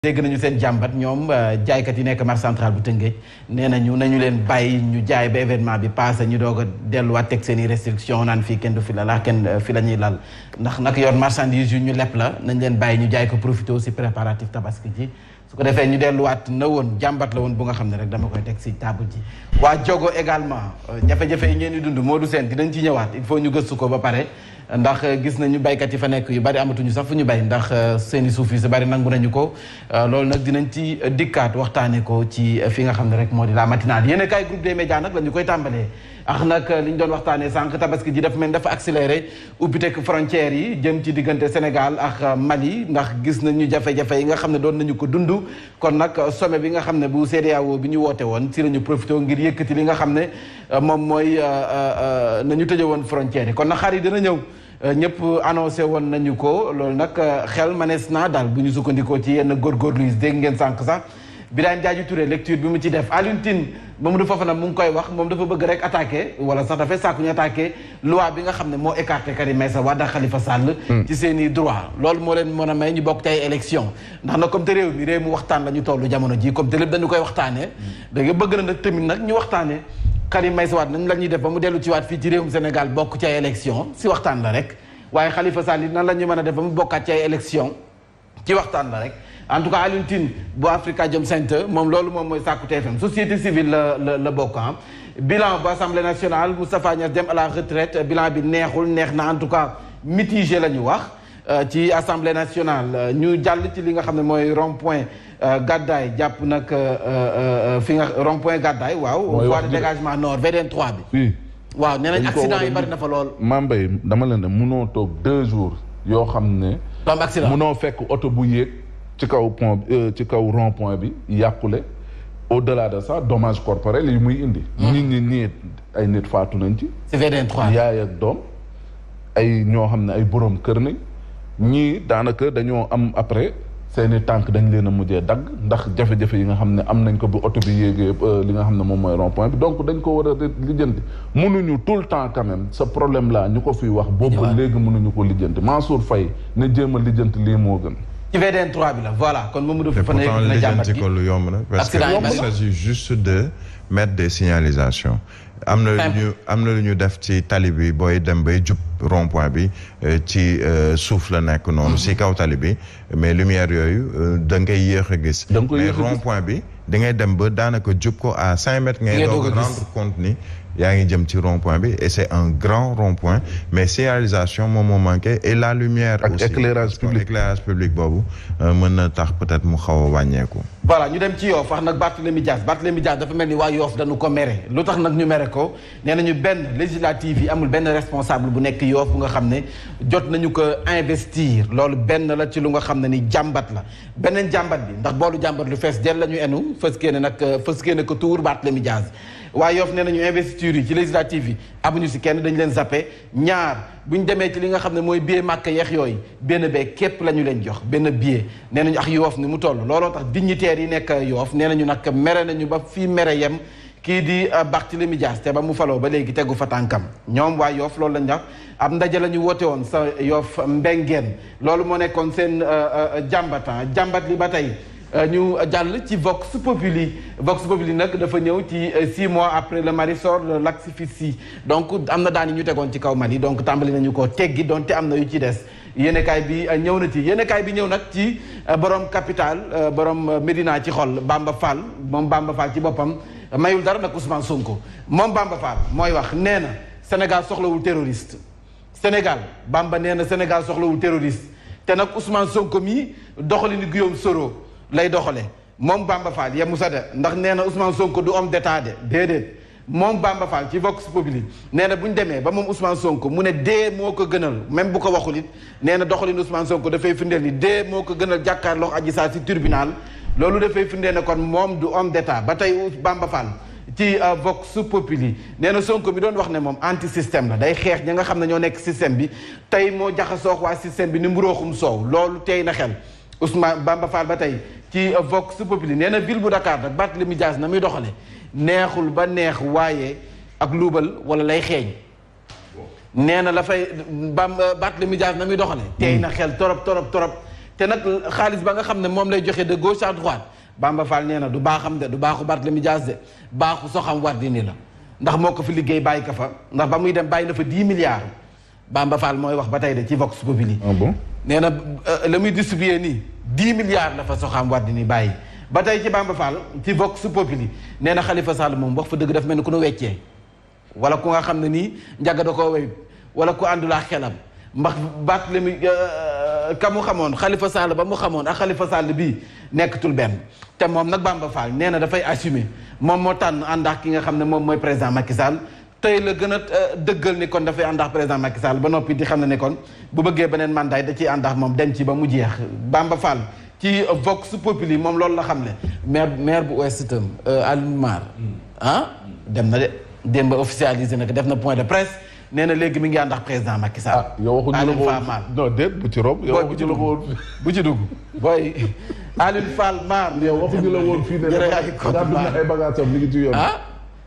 dégg nañu seen jàmbat ñoom jaaykat yi nekk marché central bu Tëngéej nee nañu leen bàyyi ñu jaay ba événement bi passé ñu doog a delluwaat teg seen i restriction naan fii kenn du fi la laa kenn fi la ñuy lal ndax nag yor marchandise yu ñu lepp la nañ leen bàyyi ñu jaay ko profité aussi préparatif tabaski ji su ko defee ñu delluwaat na woon jàmbat la woon bu nga xam ne rek dama koy teg si table ji waa Jogo également jafe-jafe yi ngeen di dund Modou Sène dinañ ci ñëwaat il faut ñu gëstu ko ba pare ndax gis nañu baykat yi fa nekk yu bari amatuñu sax fu ñu bay ndax seeni suuf yi si bari nangu nañu ko loolu nag dinañ ci dikkaat waxtaane ko ci fi nga xam ne rek moo di la matinale yéen a kaay groupe des médias nag la ñu koy tàmbalee ak nag li ñu doon waxtaanee sànq tabaski ji dafa mel dafa accéléré ubbiteg frontières yi jëm ci diggante Sénégal ak Mali ndax gis nañu jafe-jafe yi nga xam ne doon nañu ko dund kon nag sommet bi nga xam ne bu CEDEAO bi ñu woote woon si la ñu profité ngir yëkkati li nga xam ne moom mooy nañu tëje woon frontières yi kon nag xar yi dina ñëw ñëpp annoncé woon nañu ko loolu nag xel manees naa daal bu ñu sukkandikoo ci yenn góorgóorlu yi dégg ngeen sànq sax Birame Diadji Touré lecture bi mu ci def Alioune Tine Mamadou Fofana mu ngi koy wax moom dafa bëgg rek attaqué wala sax dafay sàkku ñu attaqué loi bi nga xam ne moo écarté Karim Meïssa Wade ak Khalifa Sall ci seen i droit loolu moo leen mën a may ñu bokk ci ay élection ndax nag comme te réew mi réew mu waxtaan la ñu tollu jamono ji comme te lépp dañu koy waxtaanee da nga bëgg na nag tamit nag ñu waxtaanee Karim Meïssa Wade nañ la ñuy def ba mu dellu ci waat fii ci réewum Sénégal bokk ci ay élection si waxtaan la rek waaye Khalifa Sall nan la ñu mën a def ba mu bokkaat ci ay élection ci waxtaan la rek en tout cas Alioune Tine bu Afrikajom Center moom loolu moom mooy sàkku TFM société civile la bokk bilan bu assemblée nationale Moustapha Niasse dem à la retraite bilan bi neex na en tout cas mitigé la ñu wax ci assemblée nationale ñu jàll ci li nga xam ne mooy rond point Gàddaay jàpp nag fi nga rond point Gàddaay waaw voie de dégagement nord VDN 3 bi waaw nee nañ accident yi bari na fa lool Mambay dama leen ne munoo toog 2 jours yoo xam ne munoo fekk oto bu yéeg ci kaw pont ci kaw rond point bi yàqule au delà de ça dommage corporel yi muy indi nit ay nit faatu nañ ci c'est VDN 3 yaay ak doom ay ñoo xam ne ay borom kër nañ ñii daanaka dañoo am après seeni tànk dañ leen a mujjee dagg ndax jafe-jafe yi nga xam ne am nañ ko bu oto bi yéegee li nga xam ne moom mooy rond point bi donc dañ ko war a lijjanti mënuñu tout le temps quand même ce problème là ñu ko fiy wax boobu léegi mënuñu ko lijjanti Mansour Faye ne jéem a lijjanti lii moo gën ci VDN 3 bi la voilà kon Mamadou Fofana na jàmbat ko lu yomb na parce que il s'agit juste de mettre des signalisations am na lu ñu def ci tali bi booy dem bay jub rond point bi ci suuf la nekk noonu si kaw tali bi mais lumière yooyu da ngay yéex a gis mais rond point bi da ngay dem ba daanaka jub ko à 5 mètres ngay doog a rendre compte ni yaa ngi jëm ci rond point bi et c'est un grand rond point mais signalisation moom moo manqué et la lumière ak aussi éclairage public boobu mën na tax peut-être mu xaw a wàññeeku voilà ñu dem ci Yoff wax nag Barthélémy Dias dafa mel ni waa Yoff dañu ko mere lu tax nag ñu mere ko nee nañu benn législative yi amul benn responsable bu nekk Yoff bu nga xam ne jot nañu ko investir loolu benn la ci lu nga xam ne ni jàmbat la beneen jàmbat bi ndax boolu jàmbat lu fees del la ñu enu fës kéene ko tuur Barthélémy Dias waaye Yoff nee nañu investiture yi ci législative yi amuñu si kenn dañu leen zappé ñaar bu ñu demee ci li nga xam ne mooy billet màkk yeex yooyu benn bee képp la ñu leen jox benn billet nee nañu ak Yoff ni mu toll looloo tax dignitaires yi nekk Yoff nee nañu nag mere nañu ba fii mere yem kii di Barthélémy Dias te ba mu faloo ba léegi tegu fa tànkam ñoom waa Yoff loolu lañ wax ab ndaje la ñu woote woon sa Yoff Mbengeen loolu moo nekkoon seen jàmbat li ba tey ñu jàll ci Vox Populi nag dafa ñëw ci 6 mois après le mari sort de l'asphyxie donc am na daan yi ñu tegoon ci kaw Mali donc tàmbali nañu ko teggi donte am na yu ci des yéenekaay bi ñëw na ci yéenekaay bi ñëw nag ci borom capital borom Médina ci xol Bamba Fall moom Bamba Fall ci boppam mayul dara nag Ousmane Sonko moom Bamba Fall mooy wax nee na Sénégal soxlawul terroriste Bamba nee na Sénégal soxlawul terroriste te nag Ousmane Sonko mi doxali ni Guillaume Soro lay doxale moom Bamba Fall yemu sa de ndax nee na Ousmane Sonko du homme d'état de déedéet moom Bamba Fall ci Vox Populi nee na bu ñu demee ba moom Ousmane Sonko mu ne dee moo ko gënal même bu ko waxul it nee na doxalin Ousmane Sonko dafay firndeel ni dee moo ko gënal jàkkaarloo Adji Sarr ci tribunal loolu dafay firndeel ne kon moom du homme d'état ba tey Bamba Fall ci Vox Populi nee na Sonko bi doon wax ne moom anti système la day xeex ñi nga xam ne ñoo nekk système bi tey moo jaxasoox waa système bi ni mburooxum soow loolu tey na xel Ousmane Bamba Fall ba tey ci Vox Populi nee na ville bu Dakar nag Barthélémy Dias na muy doxale neexul ba neex waaye ak luubal wala lay xeeñ nee na la fay Barthélémy Dias na muy doxale tey na xel torop te nag xaalis ba nga xam ne moom lay joxe de gauche à droite Bamba Fall nee na du baaxam de du baaxu Barthélémy Dias de baaxu Soham Wardini la ndax moo ko fi liggéey bàyyi ko fa ndax ba muy dem bàyyi na fa 10 milliards Bamba Fall mooy wax ba tey de ci Vox Populi. ah bon nee na la muy distribuer nii 10 milliards la fa Soham Wardini bàyyi ba tey ci Bamba Fall ci Vox Populi nee na Khalifa Sall moom wax fa dëgg daf mel ni ku nu weccee wala ku nga xam ne nii njaga da koo wey wala ku àndulaa xelam ndax Barthélémy ka mu xamoon Khalifa Sall ba mu xamoon ak Khalifa Sall bii nekkatul benn te moom nag Bamba Fall nee na dafay assumer moom moo tànn ànd ak ki nga xam ne moom mooy président Macky Sall tey la gën a dëggal ni kon dafay ànd ak président Macky Sall ba noppi di xam ne kon bu bëggee beneen mandat da ciy ànd ak moom dem ci ba mu jeex Bamba Fall ci Vox Populi moom loolu la xam ne maire bu Ouest Tam Alioune Mar dem na de démb officialisé na ko def na point de presse nee na léegi mi ngi ànd ak président Macky Sall. yow waxuñu la ko non déet bu ci rob yow waxuñu la ko woon bu ci dugg booy Alioune Fall Mar. yow waxuñu la woon fii ne gàddu na ay bagages am mi ngi ci yoon.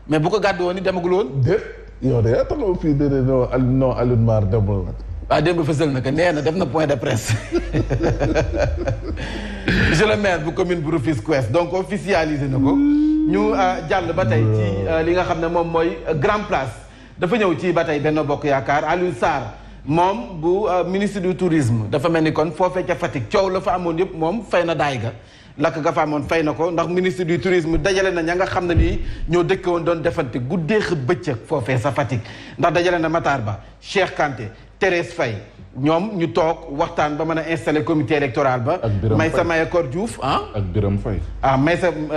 mais bu ko gàddu woon ni demagul woon. déet yow de yaa taxaw fii de non Alioune Mar demul. waaw démb fësal na ko nee na def na point de presse monsieur le maire bu commune bu Rufisque Ouest donc officialisé na ko ñu jàll ba tey ci li nga xam ne moom mooy Grand Place dafa ñëw ci ba tey Benno Bokk Yaakaar Aliou Sarr moom bu ministre du tourisme dafa mel ni kon foofee ca Fatick coow la fa amoon yëpp moom fay na daay ga lakk ga fa amoon fay na ko ndax ministre du tourisme dajale na ña nga xam ne nii ñoo dëkk woon doon defante guddeex bëccëg foofee sa Fatick ndax dajale na Matar Ba Cheikh Kanté Thérèse Faye ñoom ñu toog waxtaan ba mën a installé comité électoral ba. Maysa Mayakor Diouf ak Birame Faye.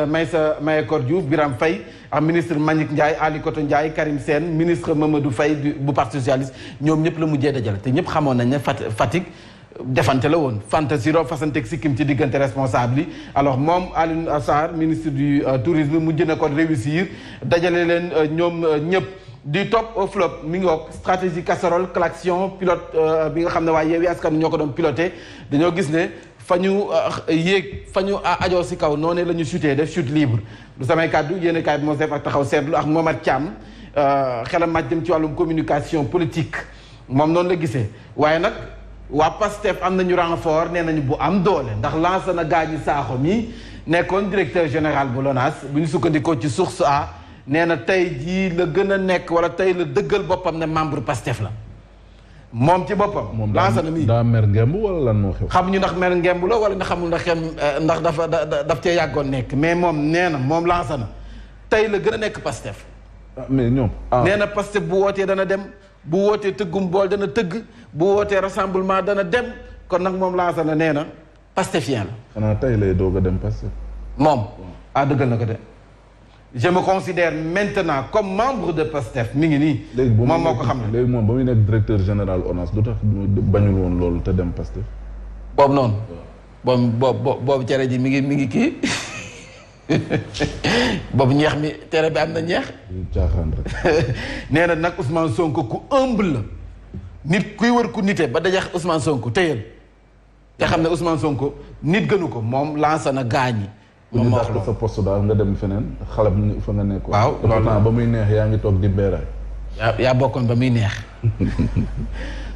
Maysa Mayakor Diouf Birame Faye ak ministre Mbagnick Ndiaye Ali Koto Ndiaye Karim Sène ministre Mamadou Faye bu parti socialiste ñoom ñëpp la mujjee dajale te ñëpp xamoon nañ ne Fatick defante la woon fantasiro fasanteeg sikkim ci diggante responsable yi alors moom Alioune Sarr ministre du tourisme mujj na ko réussir dajale leen ñoom ñëpp. di top au flop mi ngi wax stratégie casserole klaxon pilote bi nga xam ne waaye Yewwi Askan ñoo ko doon piloté dañoo gis ne fa ñu yéeg fa ñu ajoo si kaw noonu la ñu chuté def chute libre du samay kàddu yéen kaay bi moo def ak taxaw seetlu ak Momar Thiam xelam màcc jëm ci wàllum communication politique moom noonu la gisee waaye nag waa PASTEF am nañu renfort nee nañu bu am doole ndax lancé na Gagny Sakho mi nekkoon directeur général bu LONASE bu ñu sukkandikoo ci source A nee na tey jii la gën a nekk wala tey la dëggal boppam ne membre Pastef la moom ci boppam. moom lancé na mii daa mer ngemb wala lan moo xew. xamuñu ndax mer ngemb la wala nga xamul ndax daf cee yàggoon nekk mais moom nee na moom lancé na tey la gën a nekk Pastef. mais ñoom. nee na Pastef bu wootee dana dem bu wootee tëggum bool dana tëgg bu wootee rassemblement dana dem kon nag moom lancé na nee na Pastefien la. xanaa tey lay doog a dem Pastef. moom dëggal na ko de. je me considère maintenant comme membre de PASTEF mi ngi nii. léegi moom moo ko xam ne léegi moom ba muy nekk directeur général ONAS du tax bañul woon loolu te dem PASTEF. boobu noonu. boobu cere ji mi ngi kii boobu ñeex mi tere bi am na ñeex. caaxaan rek. nee na nag Ousmane Sonko ku humble la nit kuy wër ku nite ba dajax Ousmane Sonko téyel te xam ne Ousmane Sonko nit gënu ko moom lancé na Gagny. moom moo wax sa poste daal nga dem feneen xale fa nga nekk. waaw loolu ba muy neex yaa ngi toog di beeraay. yaa bokkoon ba muy neex.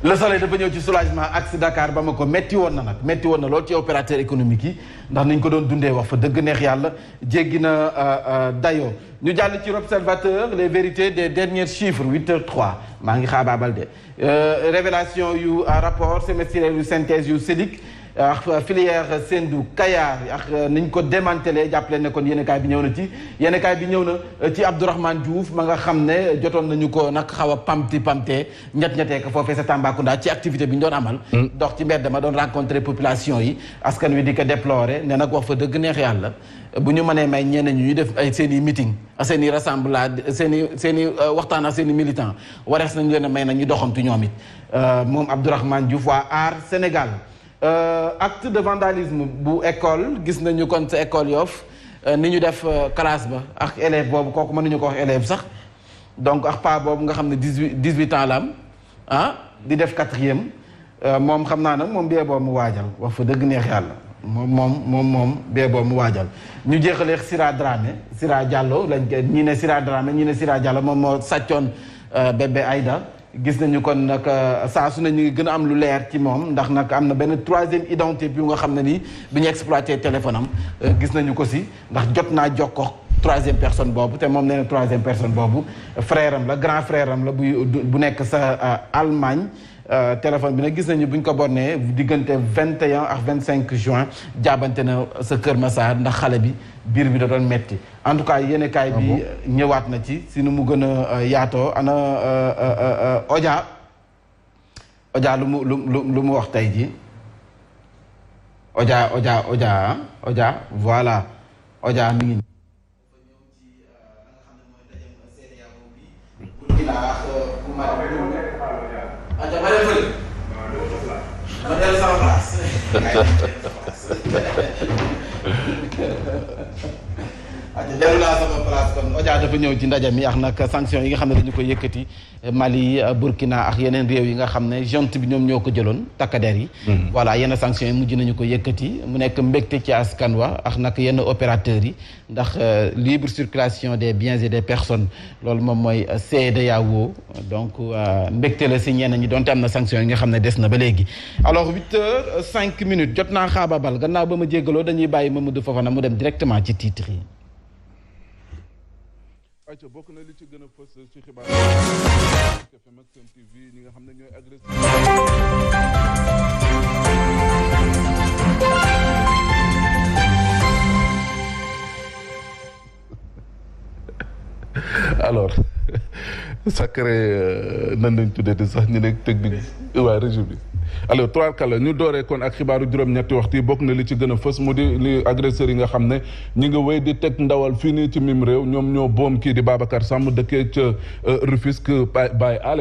Le Soleil dafa ñëw ci soulagement axe Dakar ba ma ko metti woon na nag metti woon na lool ci opérateur économique yi ndax nañ ko doon dundee wax fa dëgg neex yàlla jéggi na dayoo ñu jàll ci l'Observateur les vérités des derniers chiffres 8h03 maa ngi xaabaabal de révélation yu rapport semestriel yu synthèse yu CEDIC ak filière Sendou Kayar ak niñ ko démantelé jàppale ne kon yéenekaay bi ñëw na ci yéenekaay bi ñëw na ci Abdourahmane Diouf ma nga xam ne jotoon nañu ko nag xaw a pamtee ñett ko foofee sa Tambacounda ci activité bi ñu doon amal dox ci mbedd ma doon rencontrer population yi askan wi di ko déplorer ne nag wax fa dëgg neex yàlla bu ñu mënee may ñeneen ñu def ay seen i meeting ak seen i rassemblage seen i waxtaan ak seen i militants warees nañu leen a may na ñu doxantu ñoom it moom Abdourahmane Diouf waa Aar Sénégal acte de vandalisme bu école gis nañu kon sa école Yoff ni ñu def classe ba ak élève boobu kooku mënuñu ko wax élève sax donc ak pa boobu nga xam ne 18 ans la am di def 4e moom xam naa nag moom bee boobu mu waajal wax fa dëgg neex yàlla moom bee boobu mu waajal ñu jeexalee Sira Dramé Sira Diallo lañ ñii ne Sira Dramé ñii ne Sira Diallo moom moo sàccoon bébé Aïda gis nañu kon nag saa su ne ñu ngi gën a am lu leer ci moom ndax nag am na benn troisième identité bi nga xam ne nii bi ñu exploité téléphone am gis nañu ko si ndax jot naa jokkoo troisième personne boobu te moom nee na troisième personne boobu frère am la grand frère am la bu nekk sa Allemagne téléphone bi nag gis nañu bu ñu ko bonnee diggante 21 ak 25 juin jaabante na sa Kër Massar ndax xale bi biir bi da doon metti en tout cas yéenekaay bi ñëwaat na ci si nu mu gën a yaatoo ana Odia lu mu wax tey ji Odia voilà Odia mi ngi dellu laa sama place kon Odia dafa ñëw ci ndaje mi ak nag sanction yi nga xam ne dañu ko yëkkati Mali Burkina ak yeneen réew yi nga xam ne junte bi ñoom ñoo ko jëloon takkader yi voilà yenn sanction yi mujj nañu ko yëkkati mu nekk mbégte ci askan wa ak nag yenn opérateurs yi ndax libre circulation des biens et des personnes loolu moom mooy CEDEAO donc mbégte la si ñenn ñi donte am na sanction yi nga xam ne des na ba léegi alors 8h05 jot naa xaababal gannaaw ba ma jéggaloo dañuy bàyyi Mamadou Fofana mu dem directement ci titre yi. ayca bokk na li ci gën a fës ci xibaar FM ak Sen TV ñi nga xam ne ñooy agressé alors sacré nan lañ tuddee di sax ñu nekk technique waa région bi alors trois kala ñu dooree kon ak xibaaru juróom-ñetti waxtu yi bokk na li ci gën a fës mu di li agresseurs yi nga xam ne ñi nga wéy di teg ndawal fii nii ci mim réew ñoom ñoo boom kii di Babacar Samb dëkkee ca Rufisque Baye Alé